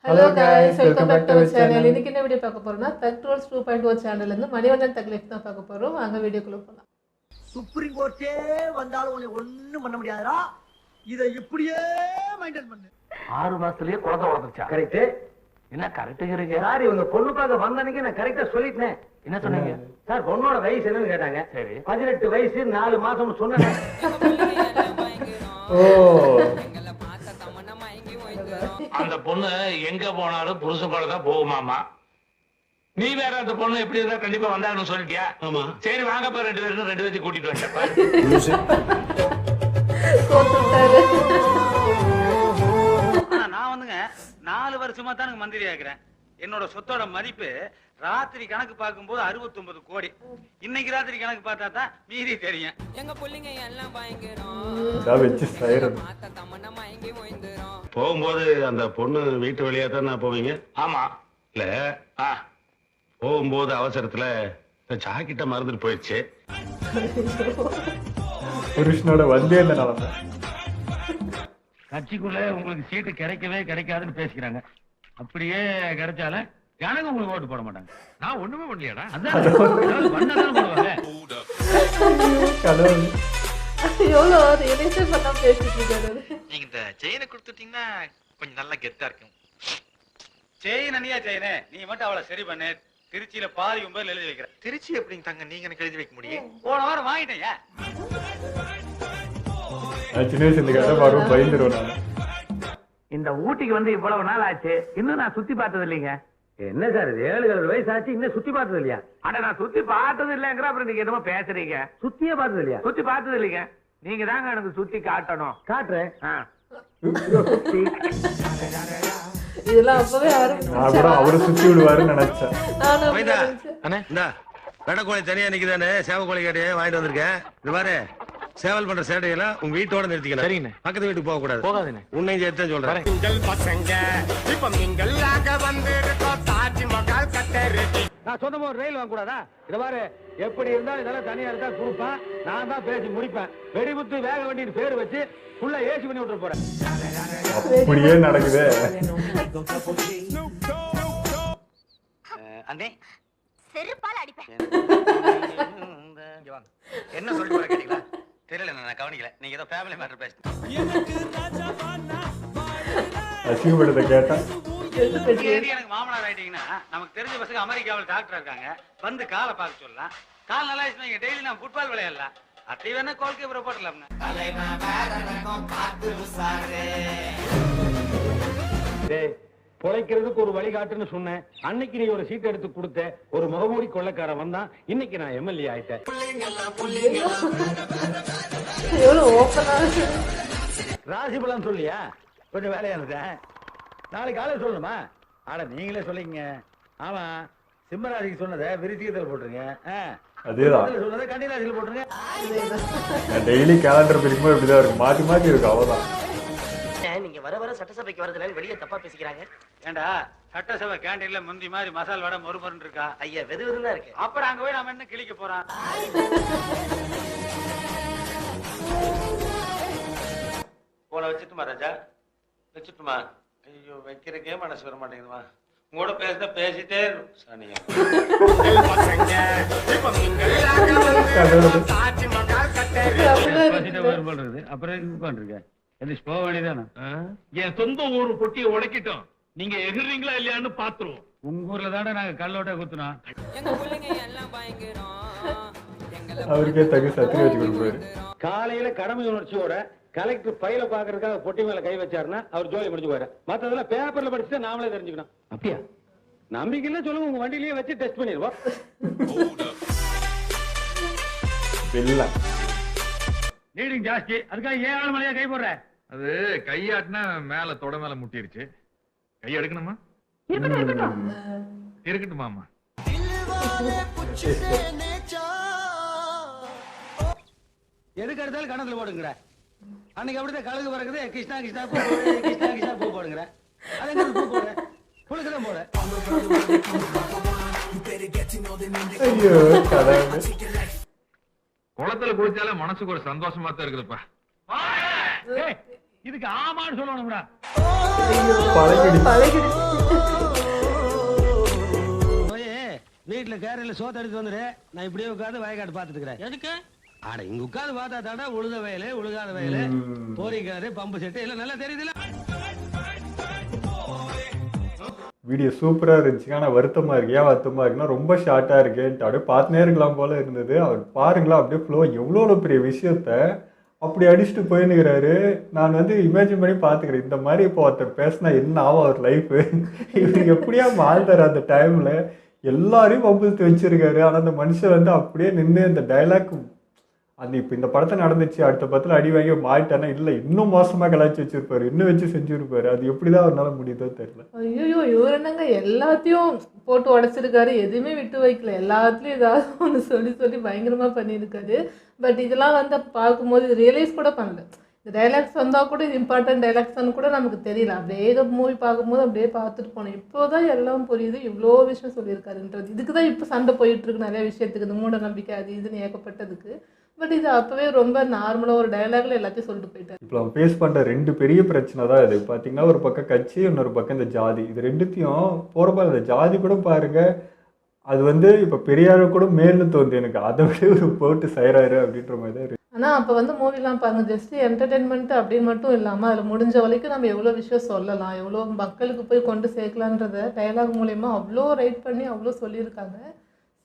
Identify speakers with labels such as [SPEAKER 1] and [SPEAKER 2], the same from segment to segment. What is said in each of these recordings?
[SPEAKER 1] Hello guys, welcome back to our channel. இன்னைக்கு என்ன video பார்க்க போறோம்னா தக் ட்ரோல்ஸ் 2.0 சேனல்ல இருந்து மணிவண்ணன் தக் லைஃப் தான் பார்க்க போறோம். வாங்க வீடியோக்குள்ள போலாம்.
[SPEAKER 2] சுப்ரீம் கோர்ட்டே வந்தாலும் உன்னை ஒண்ணும் பண்ண முடியாதுடா. இதை இப்படியே மெயின்டைன் பண்ணு.
[SPEAKER 3] 6 மாசத்துலயே குழந்தை வளர்ந்துச்சா?
[SPEAKER 4] கரெக்ட்.
[SPEAKER 3] என்ன கரெக்டுங்கிறீங்க?
[SPEAKER 4] சார் இவங்க பொண்ணு பார்க்க வந்தனைக்கு நான் கரெக்டா சொல்லிட்டேன்.
[SPEAKER 3] என்ன சொன்னீங்க?
[SPEAKER 4] சார் பொண்ணோட வயசு என்னன்னு கேட்டாங்க.
[SPEAKER 3] சரி.
[SPEAKER 4] 18 வயசு 4 மாசம் சொன்னேன்.
[SPEAKER 1] ஓ,
[SPEAKER 5] அந்த பொண்ணு எங்க போனாலும் புருஷன் கூட தான் போகுமாமா. நீ வேற அந்த பொண்ணு எப்படி இருந்தா கண்டிப்பா வந்தாங்கன்னு சொல்லிட்டியா?
[SPEAKER 4] ஆமா.
[SPEAKER 5] சரி வாங்கப்பா, 2 பேரும் கூட்டிட்டு வந்தப்பா.
[SPEAKER 1] போட்டுட்டாரு.
[SPEAKER 6] ஆனா நான் வந்துங்க 4 வருஷமா தான் எனக்கு மந்திரி ஆகிறேன். என்னோட சொத்தோட மதிப்பு ராத்திரி கணக்கு பார்க்கும்போது 69 கோடி. இன்னைக்கு ராத்திரி கணக்கு பார்த்தா தான் மீறி தெரியும்.
[SPEAKER 7] எங்க புள்ளிங்க எல்லாம் பயங்கரம்.
[SPEAKER 8] போகும்போது அந்த பொண்ணு வீட்டு வழியா தான் போவீங்க?
[SPEAKER 5] ஆமா.
[SPEAKER 8] இல்ல போகும்போது அவசரத்துல ஜாக்கெட்ட மறந்துட்டு போயிடுச்சு.
[SPEAKER 9] புருஷனோட வந்தே இந்த நிலைமை.
[SPEAKER 3] கட்சிக்குள்ள உங்களுக்கு சீட்டு கிடைக்கவே கிடைக்காதுன்னு பேசிக்கிறாங்க. அப்படியே கிடைச்சாலும் எனக்கு உங்களுக்கு ஓட்டு போட மாட்டாங்க.
[SPEAKER 5] நான் ஒண்ணுமே பண்ணலையாடா.
[SPEAKER 3] அதான் பண்ணதான் போடுவாங்க.
[SPEAKER 9] கடவுள்.
[SPEAKER 1] எவ்வளோ ரியலைசேஷன் பண்ணா பேசிட்டு இருக்காரு.
[SPEAKER 6] நீங்க இந்த செயினை கொடுத்துட்டீங்கன்னா கொஞ்சம் நல்லா கெத்தா இருக்கும். செயின் அண்ணியா செயினே, நீ மட்டும் அவளை சரி பண்ணு. திருச்சியில பாதி 9 எழுதி வைக்கிறேன்.
[SPEAKER 4] திருச்சி எப்படிங்க தங்க நீங்க எனக்கு எழுதி வைக்க முடியும்?
[SPEAKER 6] போன வாரம் வாங்கிட்டேன்.
[SPEAKER 9] சின்ன வயசு இந்த கதை பாரு பயந்துருவேன் நான்.
[SPEAKER 3] இந்த ஊட்டிக்கு வந்து இவ்வளவு நாள் ஆச்சு, இன்னும் நான் சுத்தி பார்த்தது இல்லைங்க.
[SPEAKER 4] என்ன சார் 7 வயசு ஆச்சு இன்னும் சுத்தி பார்த்தது இல்லையா?
[SPEAKER 3] அட நான் சுத்தி பார்த்தது இல்லைங்கிற அப்புறம் நீங்க என்னமோ பேசுறீங்க.
[SPEAKER 4] சுத்தியே பார்த்தது இல்லையா?
[SPEAKER 3] சுத்தி பார்த்தது இல்லைங்க. நீங்க தாங்க எனக்கு சுத்தி காட்டணும்.
[SPEAKER 4] காட்டுறேன்.
[SPEAKER 1] இதெல்லாம் அப்பவே
[SPEAKER 9] நான் கூட அவரை சுத்தி விடுவாருன்னு நினைச்சேன்.
[SPEAKER 8] வெடக்கோழி தனியா நிக்குதானே, சேவக்கோழி கேட்டையே வாங்கிட்டு வந்திருக்கேன். இது பாரு, சேவல் பண்ற சேட்டையெல்லாம் உங்க வீட்டோட நிறுத்திக்கணும்.
[SPEAKER 5] சரிங்க.
[SPEAKER 8] பக்கத்து வீட்டுக்கு போக கூடாது.
[SPEAKER 5] போகாதுன்னு
[SPEAKER 8] உன்னையும் சேர்த்து சொல்றேன்.
[SPEAKER 3] நான் சொந்தமா ஒரு ரயில் வாங்க கூடாதா? இத பாரு, எப்படி இருந்தாலும் இதெல்லாம் தனியா இருந்தா கொடுப்பேன். நான் தான் பேசி முடிப்பேன். வெடிமுத்து வேக வண்டின்னு பேரு வச்சு ஃபுல்லா ஏசி பண்ணி விட்டு போறேன்.
[SPEAKER 9] அப்படியே நடக்குது.
[SPEAKER 6] அண்ணே
[SPEAKER 7] செருப்பால அடிப்பேன்.
[SPEAKER 6] என்ன சொல்லி போற கேட்டீங்களா? தெரியல, நான் கவனிக்கல. நீங்க ஏதோ ஃபேமிலி மேட்டர் பேசுறீங்க.
[SPEAKER 9] அசிங்கப்பட்டதை கேட்டா
[SPEAKER 6] எனக்கு மாமனார் ஆயிட்டீங்கன்னா நமக்கு தெரிஞ்ச பசங்க அமெரிக்காவில் டாக்டர் இருக்காங்க. வந்து காலை பார்க்க சொல்லலாம். கால் நல்லா இருந்துச்சு. டெய்லி நான் ஃபுட்பால் விளையாடலாம். அத்தை வேணா கோல் கீப்பரை போட்டலாம்ங்க.
[SPEAKER 3] பொழைக்கிறதுக்கு ஒரு வழிகாட்டுன்னு சொன்னேன். அன்னைக்கு நீ ஒரு சீட் எடுத்து கொடுத்த. ஒரு முகமூடி கொள்ளைக்காரன் வந்தான். இன்னைக்கு நான் எம்எல்ஏ ஆயிட்டேன்.
[SPEAKER 1] எவ்வளோ ஓப்பனா
[SPEAKER 3] ராசி பலன் சொல்லியா? கொஞ்சம் வேலையா இருந்தேன். நாளைக்கு காலையில் சொல்லணுமா? ஆட நீங்களே சொல்லிங்க. ஆமா, சிம்மராசிக்கு சொன்னதை விருச்சிகத்தில் போட்டுருங்க.
[SPEAKER 9] அதேதான்
[SPEAKER 3] சொன்னதை கன்னிராசியில் போட்டுருங்க.
[SPEAKER 9] டெய்லி கேலண்டர் பிடிக்கும்போது இப்படிதான் இருக்கும். மாத்தி மாத்தி இருக்கும். அவ்வளவுதான்.
[SPEAKER 2] நீங்க வர வர சட்டசபைக்கு வரதுல வெளியே தப்பா பேசிக்கிறாங்க.
[SPEAKER 6] ஏண்டா சட்டசபை கேண்டீன்ல முந்தி மாதிரி மசால் வடை மொறுமொருன்னு இருக்கா?
[SPEAKER 2] ஐயா வெது வெதுதான் இருக்கு.
[SPEAKER 6] அப்புறம் அங்க போய் நாம என்ன கிளிக்க போறான்? போன வச்சுட்டுமா ராஜா, வச்சுட்டுமா. ஐயோ, வைக்கிறக்கே மனசு வர மாட்டேங்குதுமா. உங்களோட பேசுனா பேசிட்டே சாணியா.
[SPEAKER 3] அப்புறம் போக வேண்டியதானே.
[SPEAKER 5] என் சொந்த ஊரு பொட்டியை உடைக்கிட்டோம். நீங்க எகிர்றீங்களா இல்லையான்னு பாத்துருவோம்.
[SPEAKER 3] உங்க ஊர்ல தானே நாங்க கல்லோட்ட குத்துனோம்.
[SPEAKER 7] எங்க புள்ளிங்க எல்லாம் பயங்கரம்.
[SPEAKER 9] அவருக்கே தகு சத்திரி வச்சு கொடுப்பாரு.
[SPEAKER 3] காலையில கடமை உணர்ச்சியோட கலெக்டர் பையில பாக்குறதுக்காக பொட்டி மேல கை வச்சாருன்னா அவர் ஜோலி முடிச்சு போயிரு. மத்ததெல்லாம் பேப்பர்ல படிச்சுட்டு நாமளே தெரிஞ்சுக்கணும். அப்படியா? நம்பிக்கையில சொல்லுங்க, உங்க வண்டியிலேயே வச்சு டெஸ்ட் பண்ணிடுவோம். லீடிங் ஜாஸ்தி, அதுக்காக ஏன் ஆள் மலையா கை போடுற?
[SPEAKER 5] அது கையாட்டினா மேல தொட மேல முட்டிருச்சு. கை எடுக்கணுமா? இருக்கட்டுமாமா.
[SPEAKER 3] எதுக்கு எடுத்தாலும் கணத்துல போடுங்கிற. அன்னைக்கு அப்படிதான் கழுகு பறக்குது. கிருஷ்ணா கிருஷ்ணா பூ போடு, கிருஷ்ணா கிருஷ்ணா பூ போடுங்கிற. அதே பூ போடு, புழுக்குதான் போடு.
[SPEAKER 9] ஐயோ கடவுளே.
[SPEAKER 5] குளத்துல குளிச்சாலே மனசுக்கு ஒரு சந்தோஷமா தான் இருக்குதுப்பா.
[SPEAKER 3] இதுக்கு ஆமான்னு சொல்லணும்டா.
[SPEAKER 1] பழகிடுச்சு.
[SPEAKER 8] வீட்டுல கேரள சோத்த எடுத்து வந்துரு. நான் இப்படியே உட்காந்து வயக்காட்டு பாத்துட்டு இருக்கிறேன். எதுக்கு? ஆட இங்க உட்காந்து பார்த்தா தாடா உழுத வயலு உழுகாத வயலு போரிக்காரு பம்பு செட்டு எல்லாம் நல்லா தெரியுதுல.
[SPEAKER 9] வீடியோ சூப்பரா இருந்துச்சு. ஆனா வருத்தமா இருக்கு. ஏன் வருத்தமா இருக்குன்னா ரொம்ப ஷார்ட்டா இருக்குன்ட்டு அப்படியே பார்த்துனே இருக்கலாம் போல இருந்தது. அவர் பாருங்களா அப்படியே ஃப்ளோ எவ்வளோ பெரிய விஷயத்த அப்படி அடிச்சுட்டு போயின்னுக்கிறாரு. நான் வந்து இமேஜின் பண்ணி பார்த்துக்கிறேன் இந்த மாதிரி இப்போ ஒருத்தர் பேசினா என்ன ஆகும் அவர் லைஃபு. இவர் எப்படியா வாழ்ந்தார் அந்த டைம்ல. எல்லாரையும் பம்புத்து வச்சிருக்காரு. ஆனால் அந்த மனுஷன் வந்து அப்படியே நின்று இந்த டைலாக் அந்த இப்போ இந்த படத்தை நடந்துச்சு அடுத்த படத்தில் அடி வாங்கி மாறிட்டானா இல்லை இன்னும் மோசமாக கலாச்சி வச்சிருப்பாரு, இன்னும் வச்சு செஞ்சுருப்பாரு. அது எப்படிதான் அவரால் முடியுதோ தெரியல.
[SPEAKER 1] ஐயோ இவர் என்னங்க எல்லாத்தையும் போட்டு உடைச்சிருக்காரு, எதுவுமே விட்டு வைக்கல, எல்லாத்துலேயும் ஏதாவது ஒன்று சொல்லி சொல்லி பயங்கரமாக பண்ணியிருக்காரு. பட் இதெல்லாம் வந்து பார்க்கும்போது இது ரியலைஸ் கூட பண்ணல. இந்த டைலாக்ஸ் வந்தால் கூட இது இம்பார்ட்டன்ட் டைலாக்ஸ்ன்னு கூட நமக்கு தெரியல. அப்படியே இதை மூவி பார்க்கும்போது அப்படியே பார்த்துட்டு போனோம். இப்போ தான் எல்லாம் புரியுது இவ்வளோ விஷயம் சொல்லியிருக்காருன்றது. இதுக்கு தான் இப்போ சண்டை போயிட்டுருக்கு நிறைய விஷயத்துக்கு, இந்த மூட நம்பிக்கை அது இதுன்னு ஏகப்பட்டதுக்கு. பட் இது அப்போவே ரொம்ப நார்மலாக ஒரு டைலாக்ல எல்லாத்தையும் சொல்லிட்டு போயிட்டார்.
[SPEAKER 9] இப்போ நம்ம ஃபேஸ் பண்ணுற ரெண்டு பெரிய பிரச்சனை தான் இது. பார்த்தீங்கன்னா ஒரு பக்கம் கட்சி, இன்னொரு பக்கம் இந்த ஜாதி. இது ரெண்டுத்தையும் போகிறப்ப அந்த ஜாதி கூட பாருங்க, அது வந்து இப்போ பெரியார கூட மேல்னு தோணுது எனக்கு. அதை விட ஒரு போட்டு செய்கிறாரு அப்படின்ற மாதிரி தான் இருக்கு.
[SPEAKER 1] ஆனால் அப்போ வந்து மூவிலாம் பாருங்க ஜஸ்ட் என்டர்டெயின்மெண்ட் அப்படின்னு மட்டும் இல்லாமல் அதில் முடிஞ்ச வரைக்கும் நம்ம எவ்வளோ விஷயம் சொல்லலாம், எவ்வளோ மக்களுக்கு போய் கொண்டு சேர்க்கலான்றத டைலாக் மூலயமா அவ்வளோ ரைட் பண்ணி அவ்வளோ சொல்லியிருக்காங்க.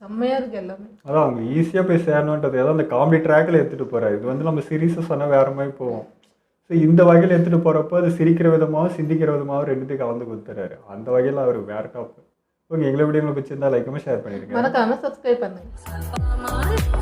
[SPEAKER 1] செம்மையாக இருக்குது எல்லாமே.
[SPEAKER 9] அதான் அவங்க ஈஸியாக போய் சேரணுன்றது ஏதாவது அந்த காமெடி ட்ராக்கில் எடுத்துகிட்டு போகிறாரு. இது வந்து நம்ம சீரியஸாக சொன்னால் வேறு மாதிரி போவோம். ஸோ இந்த வகையில் எடுத்துகிட்டு போகிறப்போ அது சிரிக்கிற விதமாகவும் சிந்திக்கிற விதமாகவும் ரெண்டுத்தையும் கலந்து கொடுத்துறாரு. அந்த வகையில் அவர் வேறு டாப். ஓகே, எங்களை வீடியோங்களை பிடிச்சிருந்தா லைக் ஷேர் பண்ணிடுங்க.
[SPEAKER 1] மறக்காமல் சப்ஸ்கிரைப் பண்ணுங்க.